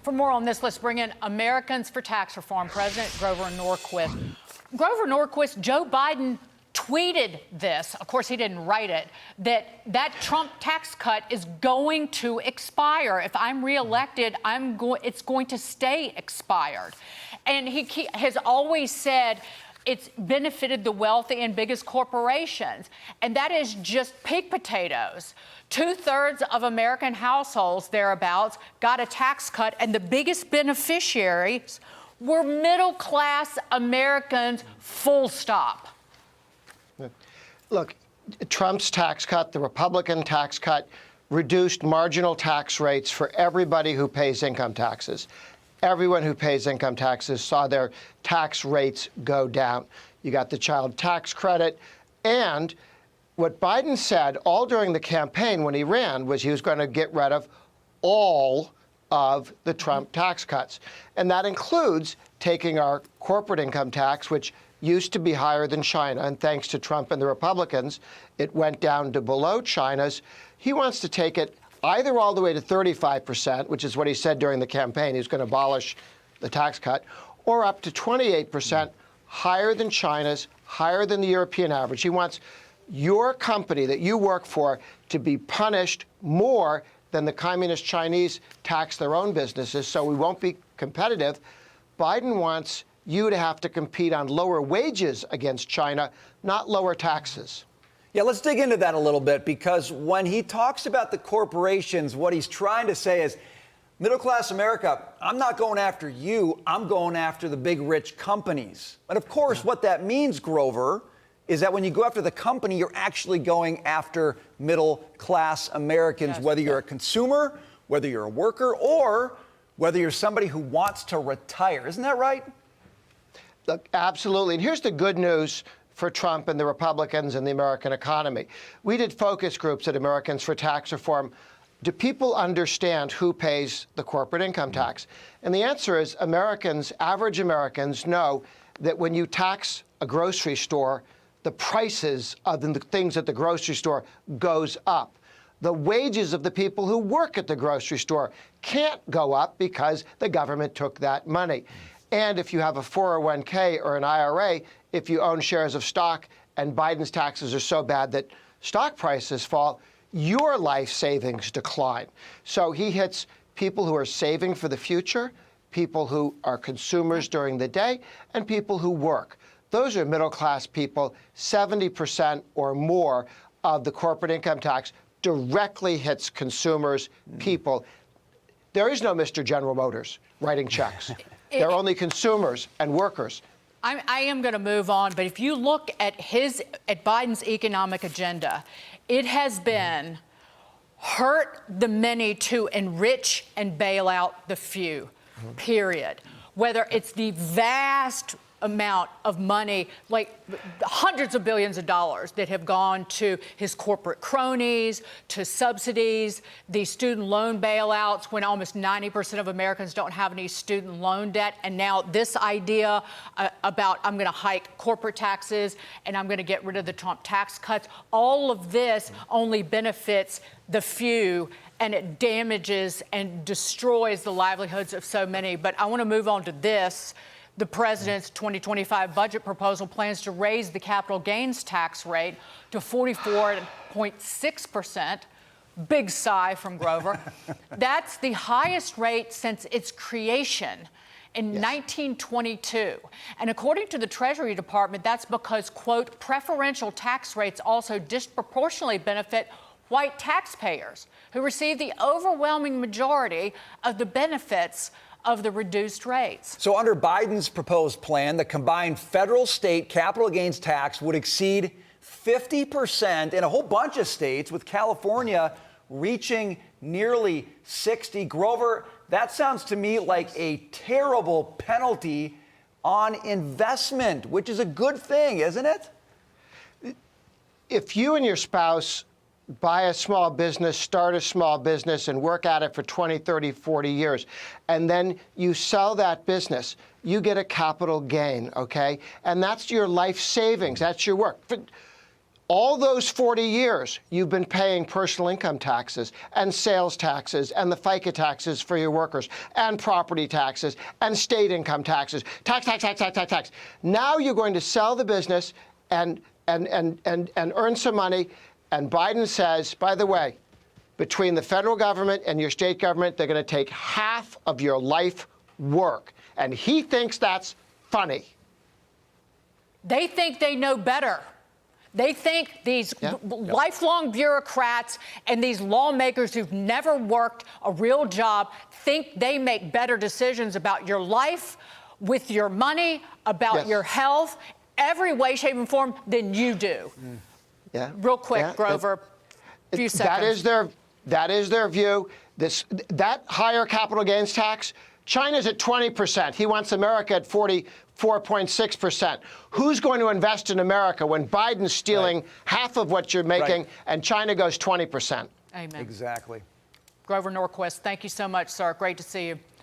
For more on this, let's bring in Americans for Tax Reform President Grover Norquist. Grover Norquist, Joe Biden tweeted this, of course he didn't write it, that Trump tax cut is going to expire. If I'm reelected, it's going to stay expired. And he has always said it's benefited the wealthy and biggest corporations. And that is just pig potatoes. 2/3 of American households, thereabouts, got a tax cut, and the biggest beneficiaries were middle-class Americans, full stop. Look, Trump's tax cut, the Republican tax cut, reduced marginal tax rates for everybody who pays income taxes. Everyone who pays income taxes saw their tax rates go down. You got the child tax credit. And what Biden said all during the campaign when he ran was he was going to get rid of all of the Trump tax cuts. And that includes taking our corporate income tax, which used to be higher than China. And thanks to Trump and the Republicans, it went down to below China's. He wants to take it either all the way to 35%, which is what he said during the campaign, he's going to abolish the tax cut, or up to 28%, higher than China's, higher than the European average. He wants your company that you work for to be punished more than the communist Chinese tax their own businesses, so we won't be competitive. Biden wants you to have to compete on lower wages against China, not lower taxes. Yeah, let's dig into that a little bit, because when he talks about the corporations, what he's trying to say is, middle-class America, I'm not going after you, I'm going after the big rich companies. And of course, what that means, Grover, is that when you go after the company, you're actually going after middle-class Americans, whether you're a consumer, whether you're a worker, or whether you're somebody who wants to retire. Isn't that right? Look, absolutely. And here's the good news for Trump and the Republicans and the American economy. We did focus groups at Americans for Tax Reform. Do people understand who pays the corporate income tax? And the answer is Americans, average Americans, know that when you tax a grocery store, the prices of the things at the grocery store goes up. The wages of the people who work at the grocery store can't go up because the government took that money. And if you have a 401k or an IRA, if you own shares of stock and Biden's taxes are so bad that stock prices fall, your life savings decline. So he hits people who are saving for the future, people who are consumers during the day, and people who work. Those are middle-class people. 70% or more of the corporate income tax directly hits consumers, people. There is no Mr. General Motors writing checks. They're only consumers and workers. I am going to move on, but if you look at Biden's economic agenda, it has been hurt the many to enrich and bail out the few, period. Whether it's the vast amount of money, like hundreds of billions of dollars that have gone to his corporate cronies, to subsidies, the student loan bailouts, when almost 90% of Americans don't have any student loan debt. And now this idea about I'm going to hike corporate taxes and I'm going to get rid of the Trump tax cuts. All of this only benefits the few, and it damages and destroys the livelihoods of so many. But I want to move on to this. The president's 2025 budget proposal plans to raise the capital gains tax rate to 44.6%. Big sigh from Grover. That's the highest rate since its creation in 1922. And according to the Treasury Department, that's because, quote, preferential tax rates also disproportionately benefit white taxpayers who receive the overwhelming majority of the benefits of the reduced rates. So under Biden's proposed plan, the combined federal-state capital gains tax would exceed 50% in a whole bunch of states, with California reaching nearly 60%. Grover, that sounds to me like a terrible penalty on investment, which is a good thing, isn't it? If you and your spouse buy a small business, start a small business, and work at it for 20, 30, 40 years, and then you sell that business, you get a capital gain, okay? And that's your life savings. That's your work. All those 40 years, you've been paying personal income taxes and sales taxes and the FICA taxes for your workers and property taxes and state income taxes. Tax, tax, tax, tax, tax, tax. Now you're going to sell the business and earn some money. And Biden says, by the way, between the federal government and your state government, they're going to take half of your life work. And he thinks that's funny. They think they know better. They think these lifelong bureaucrats and these lawmakers who've never worked a real job think they make better decisions about your life, with your money, about your health, every way, shape, and form than you do. Yeah. Real quick, Grover, a few seconds. That is their view. That higher capital gains tax, China's at 20%. He wants America at 44.6%. Who's going to invest in America when Biden's stealing half of what you're making and China goes 20%? Amen. Exactly. Grover Norquist, thank you so much, sir. Great to see you.